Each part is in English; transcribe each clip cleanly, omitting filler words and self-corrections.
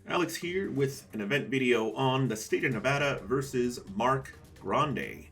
Alex here with an event video on the state of Nevada versus Mark Grande,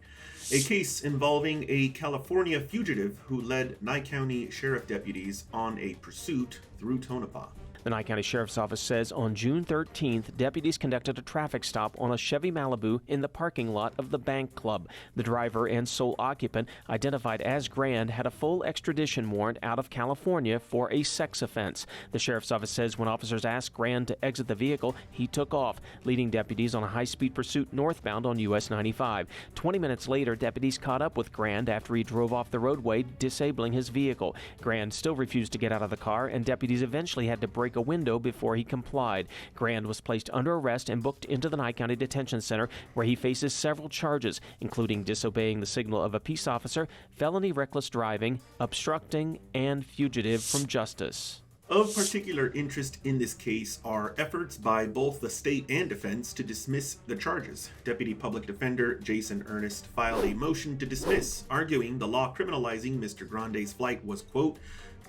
a case involving a California fugitive who led Nye County Sheriff deputies on a pursuit through Tonopah. The Nye County Sheriff's Office says on June 13th, deputies conducted a traffic stop on a Chevy Malibu in the parking lot of the Bank Club. The driver and sole occupant, identified as Grande, had a full extradition warrant out of California for a sex offense. The Sheriff's Office says when officers asked Grande to exit the vehicle, he took off, leading deputies on a high-speed pursuit northbound on US 95. 20 minutes later, deputies caught up with Grande after he drove off the roadway, disabling his vehicle. Grande still refused to get out of the car, and deputies eventually had to break a window before he complied. Grande was placed under arrest and booked into the Nye County Detention Center, where he faces several charges, including disobeying the signal of a peace officer, felony reckless driving, obstructing, and fugitive from justice. Of particular interest in this case are efforts by both the state and defense to dismiss the charges. Deputy Public Defender Jason Ernest filed a motion to dismiss, arguing the law criminalizing Mr. Grande's flight was, quote,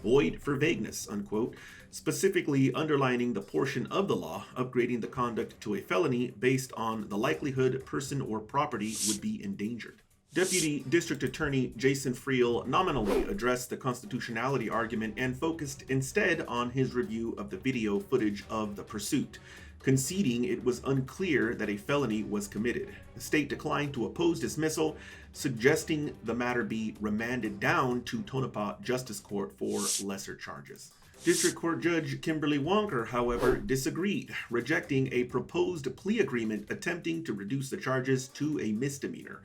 void for vagueness, unquote, specifically underlining the portion of the law upgrading the conduct to a felony based on the likelihood person or property would be endangered. Deputy District Attorney Jason Friel nominally addressed the constitutionality argument and focused instead on his review of the video footage of the pursuit, conceding it was unclear that a felony was committed. The state declined to oppose dismissal, suggesting the matter be remanded down to Tonopah Justice Court for lesser charges. District Court Judge Kimberly Wonker, however, disagreed, rejecting a proposed plea agreement attempting to reduce the charges to a misdemeanor.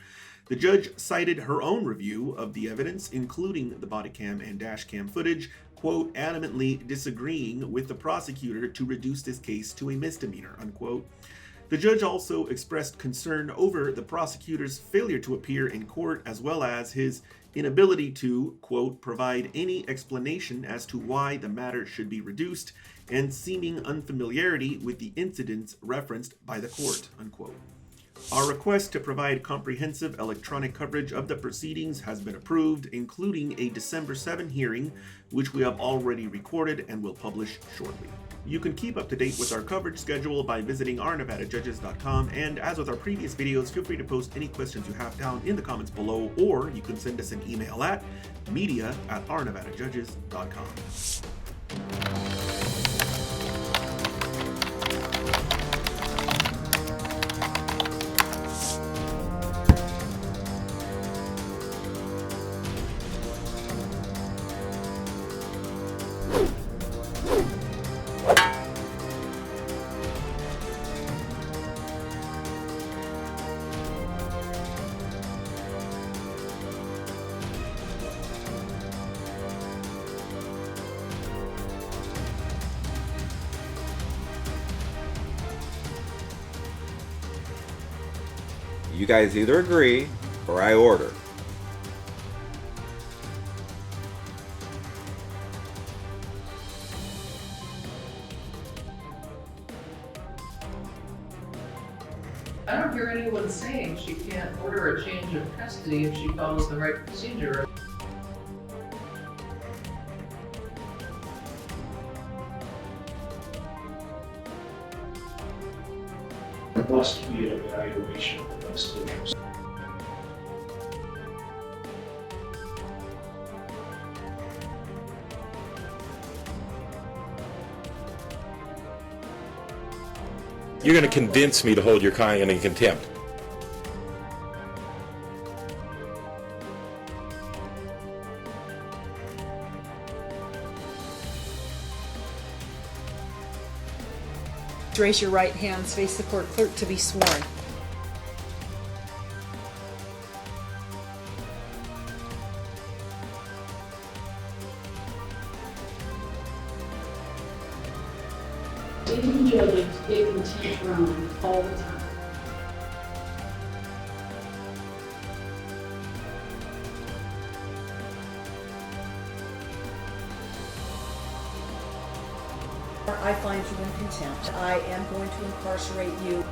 The judge cited her own review of the evidence, including the body cam and dash cam footage, quote, adamantly disagreeing with the prosecutor to reduce this case to a misdemeanor, unquote. The judge also expressed concern over the prosecutor's failure to appear in court, as well as his inability to, quote, provide any explanation as to why the matter should be reduced, and seeming unfamiliarity with the incidents referenced by the court, unquote. Our request to provide comprehensive electronic coverage of the proceedings has been approved, including a December 7 hearing, which we have already recorded and will publish shortly. You can keep up to date with our coverage schedule by visiting ournevadajudges.com, and as with our previous videos, feel free to post any questions you have down in the comments below, or you can send us an email at media@ournevadajudges.com. You guys either agree or I order. I don't hear anyone saying she can't order a change of custody if she follows the right procedure. There must be an evaluation of the best interests. You're going to convince me to hold your client in contempt. Raise your right hands, face the court clerk to be sworn. Sitting judges get contempt wrong all the time. I find you in contempt. I am going to incarcerate you.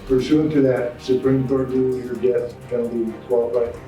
Pursuant to that Supreme Court rule, your death penalty qualified.